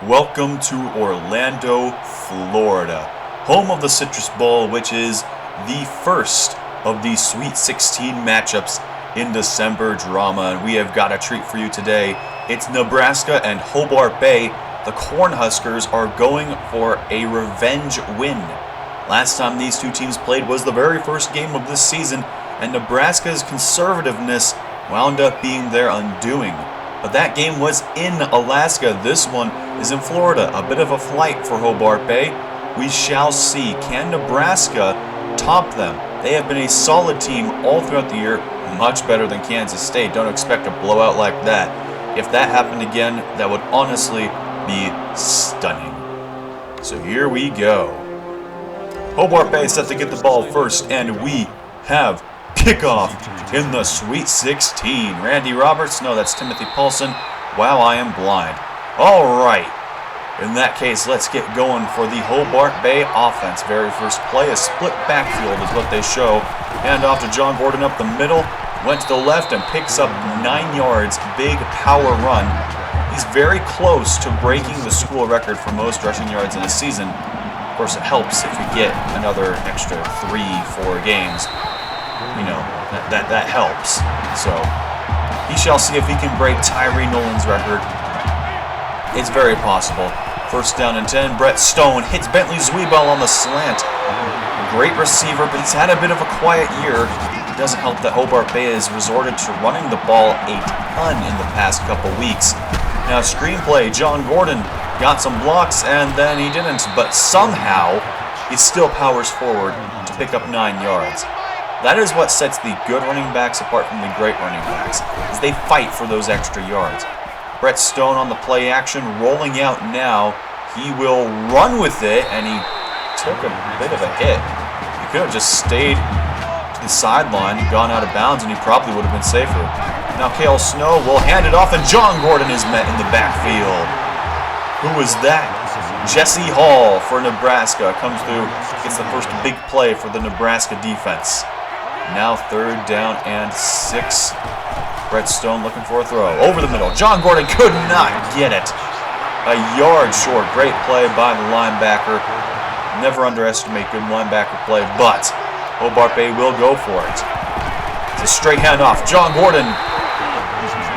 Welcome to Orlando, Florida, home of the Citrus Bowl, which is the first of the Sweet 16 matchups in December drama. And we have got a treat for you today. It's Nebraska and Hobart Bay. The Cornhuskers are going for a revenge win. Last time these two teams played was the very first game of this season, and Nebraska's conservativeness wound up being their undoing. But that game was in Alaska. This one is in Florida. A bit of a flight for Hobart Bay. We shall see. Can Nebraska top them? They have been a solid team all throughout the year, much better than Kansas State. Don't expect a blowout like that. If that happened again, that would honestly be stunning. So here we go. Hobart Bay set to get the ball first, and we have kickoff in the Sweet 16. Randy Roberts, no, that's Timothy Paulson. Wow, I am blind. All right. In that case, let's get going for the Hobart Bay offense. Very first play, a split backfield is what they show. Hand off to John Gordon up the middle. Went to the left and picks up 9 yards. Big power run. He's very close to breaking the school record for most rushing yards in a season. Of course, it helps if we get another extra 3-4 games. You know, that helps. So, he shall see if he can break Tyree Nolan's record. It's very possible. First down and 10. Brett Stone hits Bentley Zweibel on the slant. Great receiver, but he's had a bit of a quiet year. It doesn't help that Hobart Bay has resorted to running the ball a ton in the past couple weeks. Now, screenplay, John Gordon got some blocks, and then he didn't. But somehow, he still powers forward to pick up 9 yards. That is what sets the good running backs apart from the great running backs, is they fight for those extra yards. Brett Stone on the play action, rolling out now. He will run with it, and he took a bit of a hit. He could have just stayed to the sideline and gone out of bounds, and he probably would have been safer. Now Cale Snow will hand it off, and John Gordon is met in the backfield. Who was that? Jesse Hall for Nebraska comes through, gets the first big play for the Nebraska defense. Now third down and 6. Brett Stone looking for a throw. Over the middle. John Gordon could not get it. A yard short. Great play by the linebacker. Never underestimate good linebacker play, but Hobart Bay will go for it. It's a straight handoff. John Gordon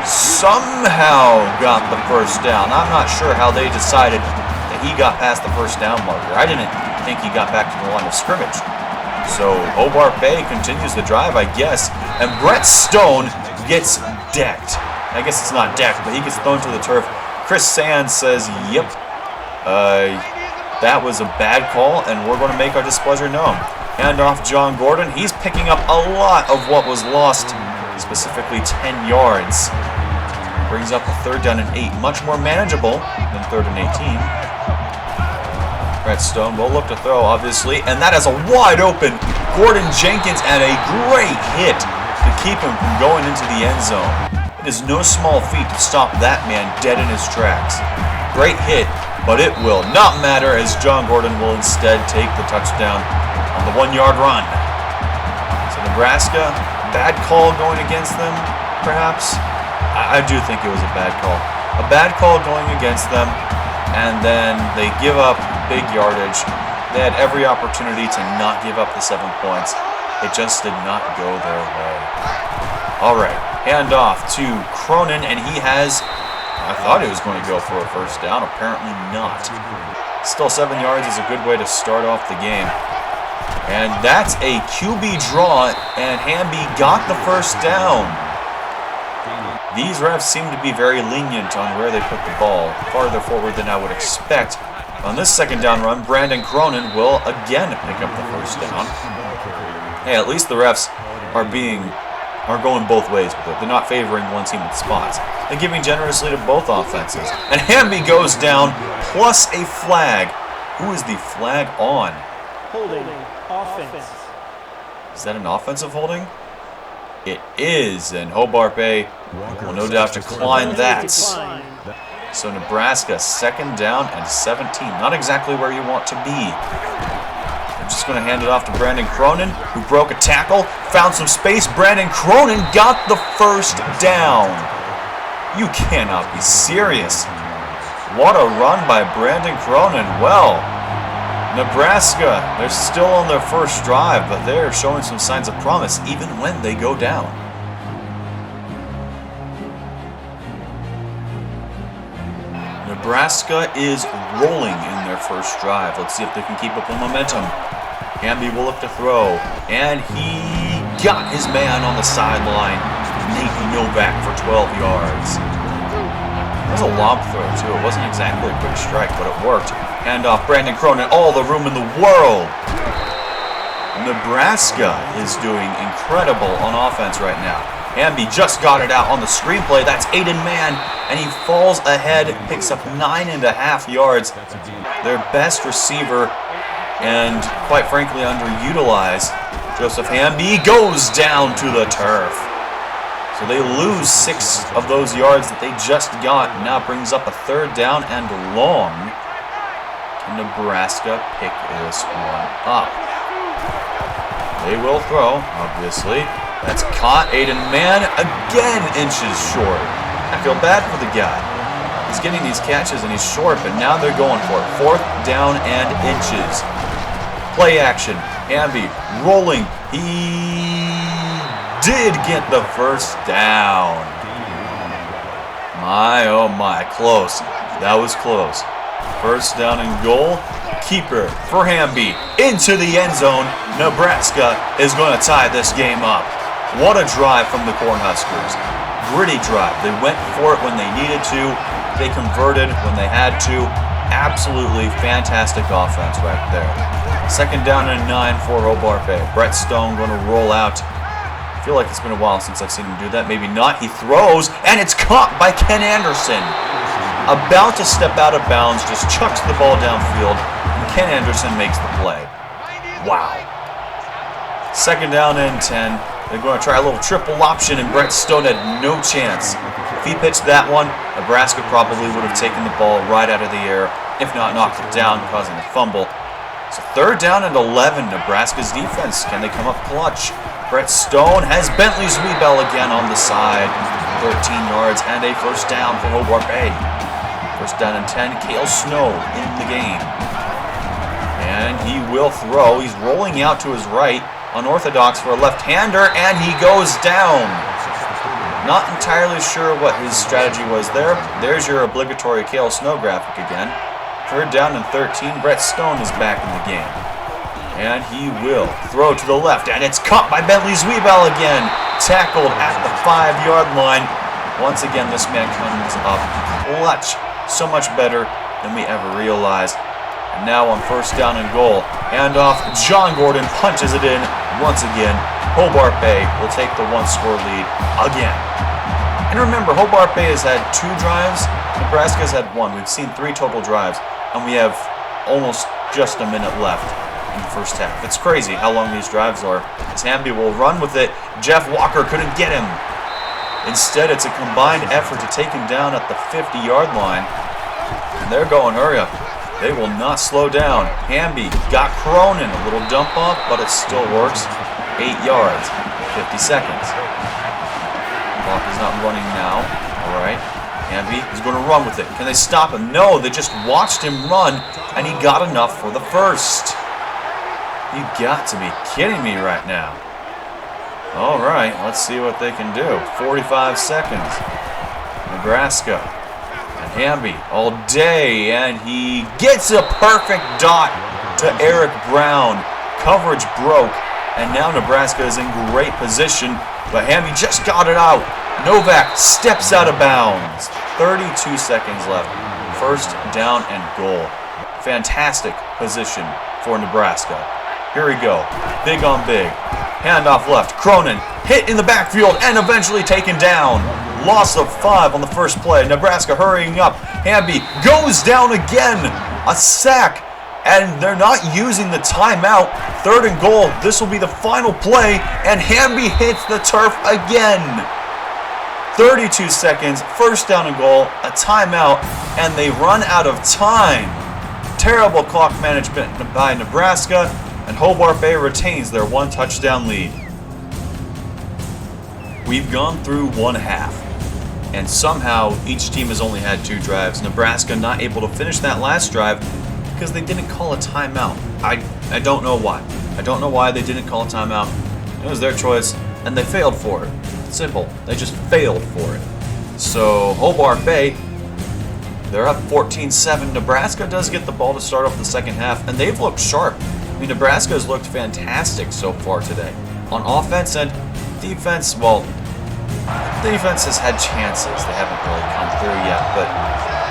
somehow got the first down. I'm not sure how they decided that he got past the first down marker. I didn't think he got back to the line of scrimmage. So Hobart Bay continues the drive, I guess, and Brett Stone gets decked. I guess it's not decked, but he gets thrown to the turf. Chris Sands says, yep, that was a bad call, and we're going to make our displeasure known. Hand off John Gordon. He's picking up a lot of what was lost, specifically 10 yards. Brings up a third down and 8, much more manageable than third and 18. Brett Stone will look to throw, obviously, and that is a wide open Gordon Jenkins, and a great hit to keep him from going into the end zone. It is no small feat to stop that man dead in his tracks. Great hit, but it will not matter as John Gordon will instead take the touchdown on the 1-yard run. So Nebraska, bad call going against them, perhaps? I do think it was a bad call. A bad call going against them, and then they give up big yardage. They had every opportunity to not give up the 7 points. It just did not go their way. All right, hand off to Cronin, and he has, I thought he was going to go for a first down. Apparently not. Still 7 yards is a good way to start off the game. And that's a QB draw, and Hamby got the first down. These refs seem to be very lenient on where they put the ball, farther forward than I would expect. On this second down run, Brandon Cronin will again pick up the first down. Hey, at least the refs are going both ways with it. They're not favoring one team with spots. They're giving generously to both offenses. And Hamby goes down, plus a flag. Who is the flag on? Holding offense. Is that an offensive holding? It is, and Hobart Bay will no doubt decline that. So Nebraska, second down and 17. Not exactly where you want to be. They're just going to hand it off to Brandon Cronin, who broke a tackle, found some space. Brandon Cronin got the first down. You cannot be serious. What a run by Brandon Cronin. Well, Nebraska, they're still on their first drive, but they're showing some signs of promise even when they go down. Nebraska is rolling in their first drive. Let's see if they can keep up the momentum. Hamby will look to throw, and he got his man on the sideline. Nathan Novak for 12 yards. It was a lob throw, too. It wasn't exactly a quick strike, but it worked. Hand off Brandon Cronin, all the room in the world. Nebraska is doing incredible on offense right now. Hamby just got it out on the screenplay. That's Aiden Mann, and he falls ahead, picks up 9.5 yards. Their best receiver, and quite frankly underutilized, Joseph Hamby, goes down to the turf. So they lose 6 of those yards that they just got. Now brings up a 3rd down and long. Can Nebraska pick this one up? They will throw, obviously. That's caught. Aiden Mann again inches short. I feel bad for the guy. He's getting these catches and he's short, but now they're going for it. 4th down and inches. Play action. Hamby rolling. He did get the 1st down. My, oh my, close. That was close. 1st down and goal. Keeper for Hamby into the end zone. Nebraska is going to tie this game up. What a drive from the Cornhuskers. Gritty drive. They went for it when they needed to. They converted when they had to. Absolutely fantastic offense right there. 2nd down and 9 for Hobart Bay. Brett Stone going to roll out. I feel like it's been a while since I've seen him do that. Maybe not. He throws, and it's caught by Ken Anderson. About to step out of bounds, just chucks the ball downfield, and Ken Anderson makes the play. Wow. 2nd down and 10. They're going to try a little triple option, and Brett Stone had no chance. If he pitched that one, Nebraska probably would have taken the ball right out of the air, if not knocked it down, causing a fumble. So 3rd down and 11, Nebraska's defense. Can they come up clutch? Brett Stone has Bentley Zwiebel again on the side. 13 yards and a 1st down for Hobart Bay. 1st down and 10, Cale Snow in the game. And he will throw. He's rolling out to his right. Unorthodox for a left-hander, and he goes down. Not entirely sure what his strategy was there. There's your obligatory Cale Snow graphic again. 3rd down and 13, Brett Stone is back in the game. And he will throw to the left, and it's caught by Bentley Zwiebel again. Tackled at the 5-yard line. Once again, this man comes up clutch. So much better than we ever realized. And now on 1st down and goal, handoff, John Gordon punches it in once again. Hobart Bay will take the 1-score lead again. And remember, Hobart Bay has had 2 drives. Nebraska has had 1. We've seen 3 total drives, and we have almost just a minute left in the first half. It's crazy how long these drives are. As Hamby will run with it, Jeff Walker couldn't get him. Instead, it's a combined effort to take him down at the 50-yard line. And they're going, hurry up. They will not slow down. Hamby got Cronin, a little dump off, but it still works. 8 yards, 50 seconds. Clock is not running now. All right. Hamby is going to run with it. Can they stop him? No, they just watched him run, and he got enough for the 1st. You got to be kidding me right now. All right, let's see what they can do. 45 seconds. Nebraska. And Hamby all day, and he gets a perfect dot to Eric Brown. Coverage broke, and now Nebraska is in great position, but Hamby just got it out. Novak steps out of bounds. 32 seconds left. 1st down and goal. Fantastic position for Nebraska. Here we go. Big on big. Handoff left. Cronin hit in the backfield and eventually taken down. Loss of 5 on the first play. Nebraska hurrying up. Hamby goes down again. A sack. And they're not using the timeout. 3rd and goal. This will be the final play. And Hamby hits the turf again. 32 seconds. 1st down and goal. A timeout. And they run out of time. Terrible clock management by Nebraska. And Hobart Bay retains their 1-touchdown lead. We've gone through 1 half. And somehow, each team has only had 2 drives. Nebraska not able to finish that last drive because they didn't call a timeout. I don't know why. I don't know why they didn't call a timeout. It was their choice, and they failed for it. Simple. They just failed for it. So, Hobart Bay, they're up 14-7. Nebraska does get the ball to start off the second half, and they've looked sharp. I mean, Nebraska has looked fantastic so far today. On offense and defense, well, defense has had chances. They haven't really come through yet, but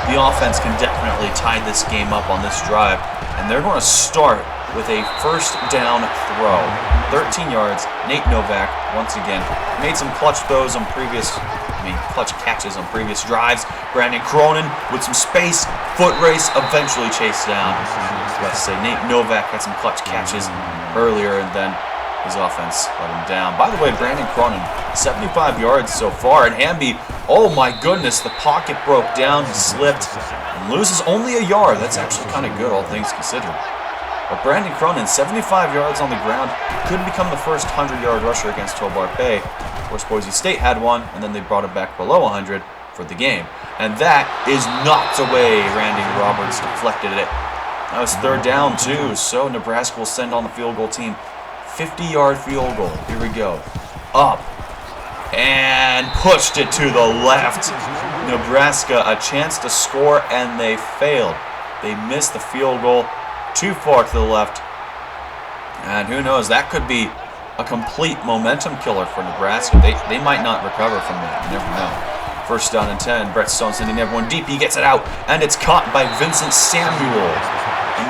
the offense can definitely tie this game up on this drive, and they're going to start with a first down throw. 13 yards. Nate Novak, once again, made some clutch throws on clutch catches on previous drives. Brandon Cronin with some space, foot race, eventually chased down. Let's say Nate Novak had some clutch catches earlier, and then his offense let him down. By the way, Brandon Cronin, 75 yards so far, and Hamby, oh my goodness, the pocket broke down, he slipped, and loses only a yard. That's actually kind of good, all things considered. But Brandon Cronin, 75 yards on the ground, could become the first 100-yard rusher against Hobart Bay. Of course, Boise State had one, and then they brought it back below 100 for the game. And that is knocked away. Randy Roberts deflected it. That was third down, too, so Nebraska will send on the field goal team. 50-yard field goal. Here we go. Up. And pushed it to the left. Nebraska, a chance to score, and they failed. They missed the field goal. Too far to the left. And who knows, that could be a complete momentum killer for Nebraska. They might not recover from that. You never know. First down and 10. Brett Stone sending everyone deep. He gets it out, and it's caught by Vincent Samuel.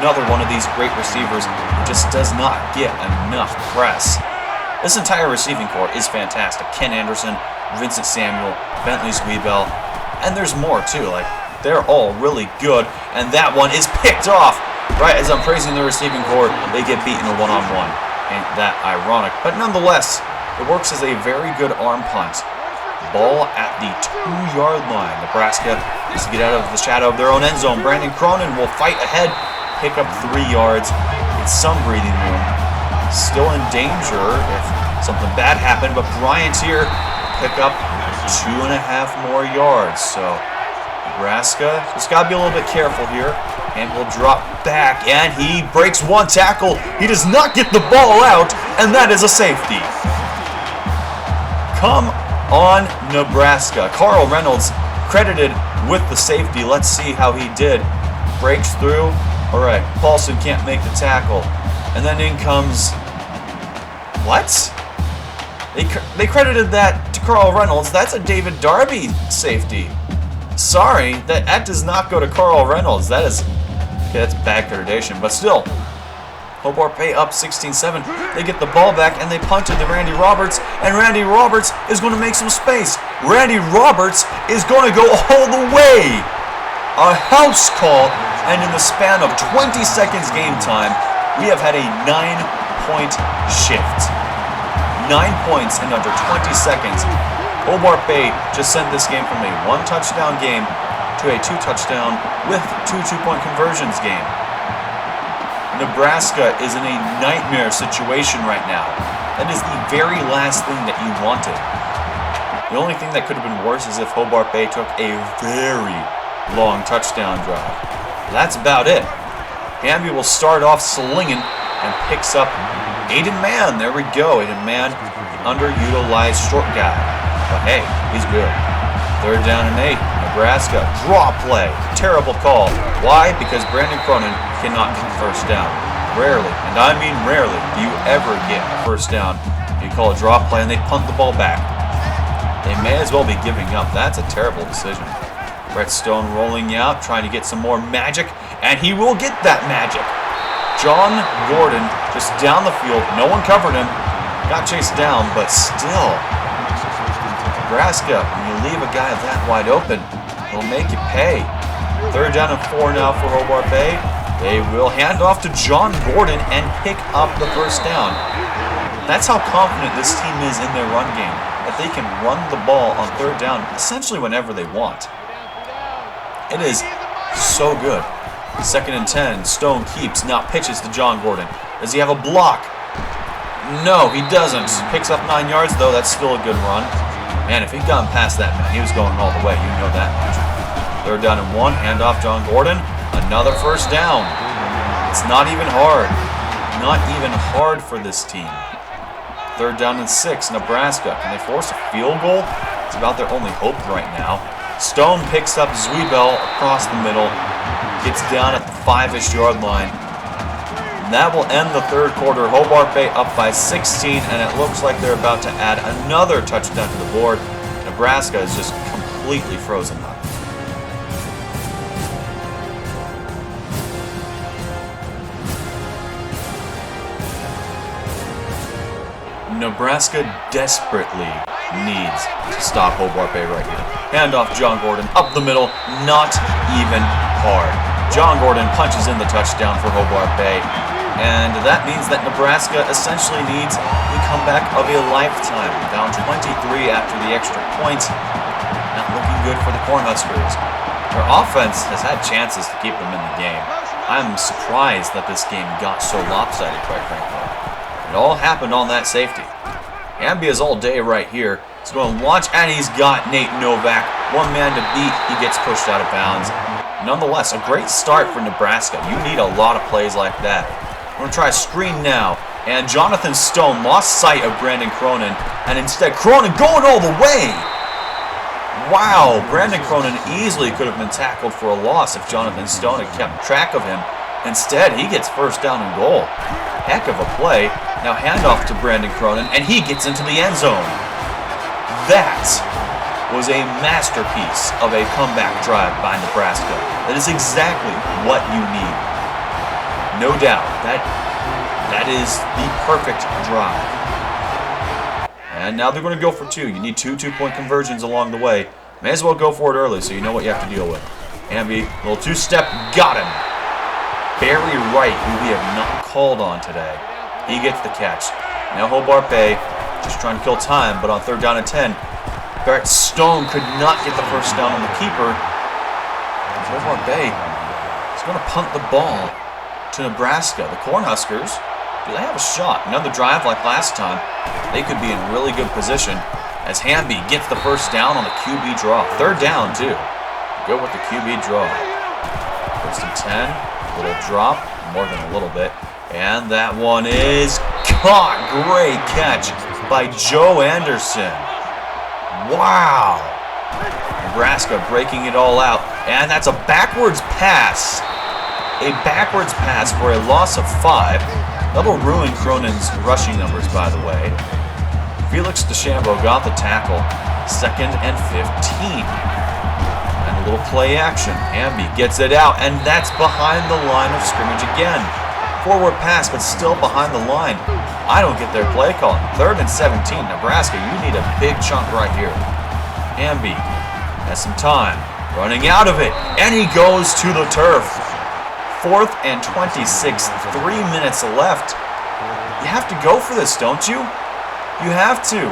Another one of these great receivers who just does not get enough press. This entire receiving corps is fantastic. Ken Anderson, Vincent Samuel, Bentley Zwiebel, and there's more too. Like, they're all really good, and that one is picked off. Right as I'm praising the receiving corps, they get beaten a one-on-one. Ain't that ironic? But nonetheless, it works as a very good arm punt. Ball at the 2-yard line. Nebraska needs to get out of the shadow of their own end zone. Brandon Cronin will fight ahead, pick up 3 yards. It's some breathing room. Still in danger if something bad happened, but Bryant here pick up 2.5 more yards. So Nebraska just got to be a little bit careful here. And will drop back, and he breaks one tackle. He does not get the ball out, and that is a safety. Come on, Nebraska. Carl Reynolds credited with the safety. Let's see how he did. Breaks through. All right, Paulson can't make the tackle. And then in comes... What? They credited that to Carl Reynolds. That's a David Darby safety. Sorry, that does not go to Carl Reynolds. That is... Okay, that's bad accreditation, but still. Hobart Bay up 16-7. They get the ball back, and they punt it to Randy Roberts, and Randy Roberts is going to make some space. Randy Roberts is going to go all the way. A house call, and in the span of 20 seconds game time, we have had a 9-point shift. 9 points in under 20 seconds. Hobart Bay just sent this game from a 1-touchdown game to a 2-touchdown with 2 two-point conversions game. Nebraska is in a nightmare situation right now. That is the very last thing that you wanted. The only thing that could have been worse is if Hobart Bay took a very long touchdown drive. That's about it. Hamby will start off slinging and picks up Aiden Mann. There we go. Aiden Mann, underutilized short guy. But hey, he's good. Third down and 8. Nebraska, draw play. Terrible call. Why? Because Brandon Cronin cannot get the first down. Rarely, and I mean rarely, do you ever get a first down. You call a draw play and they punt the ball back. They may as well be giving up. That's a terrible decision. Brett Stone rolling out, trying to get some more magic, and he will get that magic. John Gordon just down the field. No one covered him. Got chased down, but still. Nebraska, when you leave a guy that wide open, he'll make you pay. Third down and 4 now for Hobart Bay. They will hand off to John Gordon and pick up the first down. That's how confident this team is in their run game, that they can run the ball on third down essentially whenever they want. It is so good. Second and 10. Stone keeps, now pitches to John Gordon. Does he have a block? No, he doesn't. Picks up 9 yards, though. That's still a good run. Man, if he'd gotten past that man, he was going all the way. You know that much. 3rd down and 1. Handoff John Gordon. Another first down. It's not even hard. Not even hard for this team. 3rd down and 6. Nebraska. Can they force a field goal? It's about their only hope right now. Stone picks up Zwiebel across the middle. Gets down at the 5-ish yard line. And that will end the 3rd quarter. Hobart Bay up by 16, and it looks like they're about to add another touchdown to the board. Nebraska is just completely frozen up. Nebraska desperately needs to stop Hobart Bay right here. Handoff John Gordon up the middle, not even hard. John Gordon punches in the touchdown for Hobart Bay, and that means that Nebraska essentially needs the comeback of a lifetime. Down 23 after the extra point. Not looking good for the Cornhuskers. Their offense has had chances to keep them in the game. I'm surprised that this game got so lopsided, quite frankly. It all happened on that safety. Ambia's all day right here. He's going to launch, and he's got Nate Novak. One man to beat. He gets pushed out of bounds. Nonetheless, a great start for Nebraska. You need a lot of plays like that. We're going to try a screen now. And Jonathan Stone lost sight of Brandon Cronin. And instead, Cronin going all the way. Wow, Brandon Cronin easily could have been tackled for a loss if Jonathan Stone had kept track of him. Instead, he gets 1st down and goal. Heck of a play. Now handoff to Brandon Cronin, and he gets into the end zone. That was a masterpiece of a comeback drive by Nebraska. That is exactly what you need. No doubt, that is the perfect drive. And now they're going to go for 2. You need 2 two-point conversions along the way. May as well go for it early so you know what you have to deal with. Ambi, little 2-step, got him. Barry Wright, who we have not called on today. He gets the catch. Now Hobart Bay just trying to kill time, but on 3rd down and 10, Barrett Stone could not get the 1st down on the keeper. Hobart Bay is going to punt the ball to Nebraska. The Cornhuskers, do they have a shot? Another drive like last time. They could be in really good position as Hamby gets the 1st down on the QB draw. 3rd down, too. Go with the QB draw. 1st and 10. Little drop, more than a little bit. And that one is caught. Great catch by Joe Anderson. Wow. Nebraska breaking it all out. And that's a backwards pass. A backwards pass for a loss of 5. That'll ruin Cronin's rushing numbers, by the way. Felix DeChambeau got the tackle. 2nd and 15. And a little play action. Ambi gets it out, and that's behind the line of scrimmage again. Forward pass, but still behind the line. I don't get their play call. 3rd and 17. Nebraska, you need a big chunk right here. Ambi has some time. Running out of it, and he goes to the turf. 4th and 26. 3 minutes left. You have to go for this, don't you? You have to.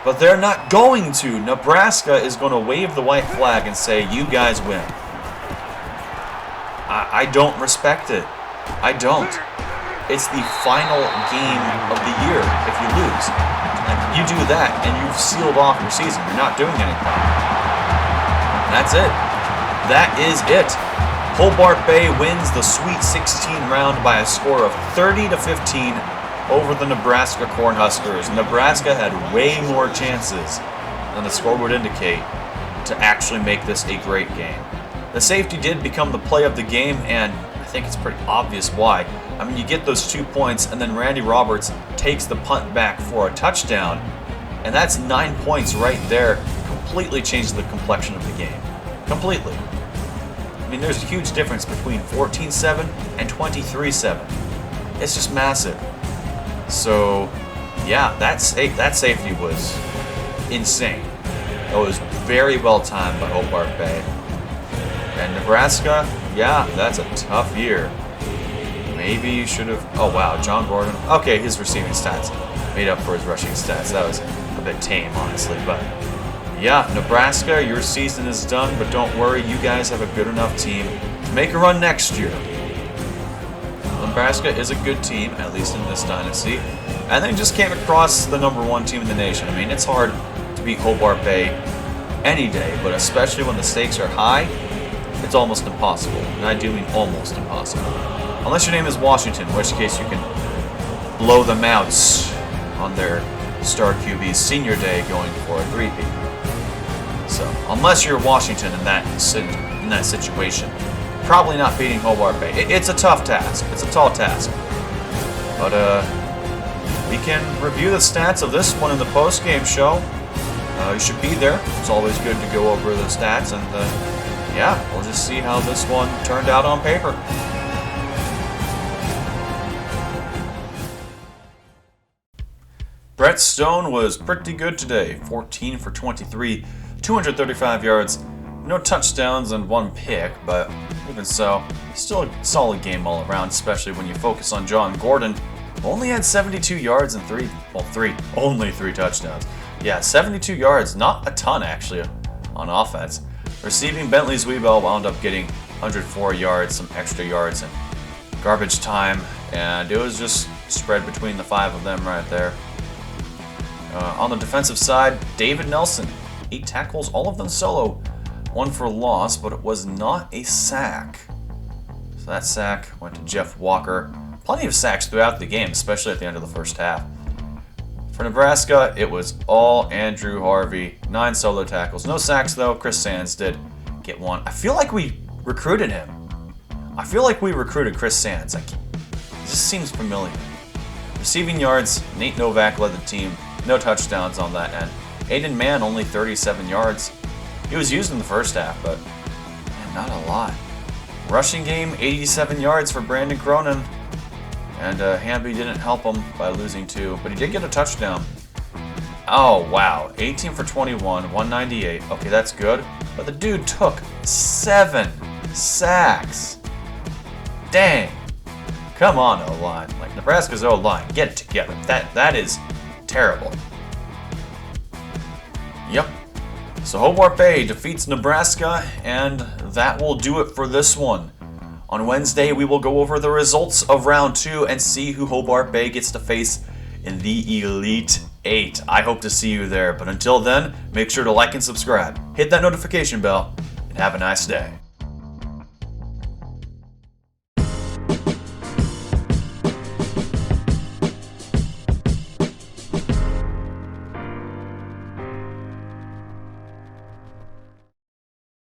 But they're not going to. Nebraska is going to wave the white flag and say, you guys win. I don't respect it. I don't. It's the final game of the year if you lose. And you do that, and you've sealed off your season. You're not doing anything. That's it. That is it. Hobart Bay wins the Sweet 16 round by a score of 30-15 over the Nebraska Cornhuskers. Nebraska had way more chances than the score would indicate to actually make this a great game. The safety did become the play of the game, and I think it's pretty obvious why. I mean, you get those 2 points, and then Randy Roberts takes the punt back for a touchdown, and that's 9 points right there. Completely changed the complexion of the game. Completely. I mean, there's a huge difference between 14-7 and 23-7. It's just massive. So, yeah, that safety was insane. It was very well timed by Hobart Bay. And Nebraska, yeah, that's a tough year. Maybe you should have... Oh, wow, John Gordon. Okay, his receiving stats made up for his rushing stats. That was a bit tame, honestly. But, yeah, Nebraska, your season is done. But don't worry, you guys have a good enough team to make a run next year. Nebraska is a good team, at least in this dynasty, and they just came across the #1 team in the nation. I mean, it's hard to beat Hobart Bay any day, but especially when the stakes are high, it's almost impossible. And I do mean almost impossible. Unless your name is Washington, in which case you can blow them out on their star QB's senior day going for a 3-peat. So, unless you're Washington in that situation, probably not beating Hobart Bay. It's a tough task. It's a tall task. But we can review the stats of this one in the post-game show. You should be there. It's always good to go over the stats, and yeah, we'll just see how this one turned out on paper. Brett Stone was pretty good today. 14 for 23, 235 yards, no touchdowns and 1 pick, but even so, still a solid game all around, especially when you focus on John Gordon, who only had 72 yards and only 3 touchdowns. Yeah, 72 yards, not a ton actually on offense. Receiving, Bentley Zweibel wound up getting 104 yards, some extra yards in garbage time, and it was just spread between the 5 of them right there. On the defensive side, David Nelson, 8 tackles, all of them solo. 1 for loss, but it was not a sack. So that sack went to Jeff Walker. Plenty of sacks throughout the game, especially at the end of the first half. For Nebraska, it was all Andrew Harvey. 9 solo tackles. No sacks, though. Chris Sands did get 1. I feel like we recruited him. I feel like we recruited Chris Sands. It just seems familiar. Receiving yards, Nate Novak led the team. No touchdowns on that end. Aiden Mann, only 37 yards. He was used in the first half, but man, not a lot. Rushing game, 87 yards for Brandon Cronin. And Hamby didn't help him by losing 2, but he did get a touchdown. Oh, wow. 18 for 21, 198. Okay, that's good. But the dude took 7 sacks. Dang. Come on, O-line. Like, Nebraska's O-line. Get it together. That is terrible. Yep. So Hobart Bay defeats Nebraska, and that will do it for this one. On Wednesday, we will go over the results of round 2 and see who Hobart Bay gets to face in the Elite 8. I hope to see you there, but until then, make sure to like and subscribe, hit that notification bell, and have a nice day.